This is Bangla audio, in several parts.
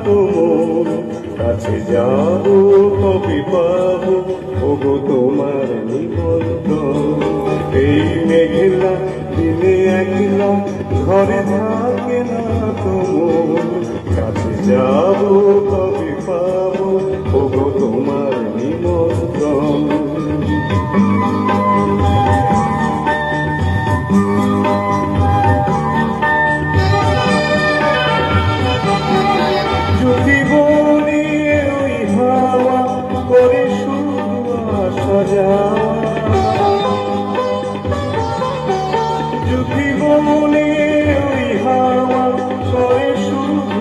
তোমর কাছে যাব তবে পাবো ওগো তোমার নিমন্ত্রণ। এই মেঘলা দিনে একলা ঘরে থাকে না তোমর কাছে যাব তবে পাবো ওগো তোমার নিমন্ত্রণ। জীবনে ওই হাওয়া করে শুধু আসা যাওয়া, জীবনে ওই হাওয়া করে শুধু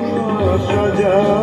আসা যাওয়া।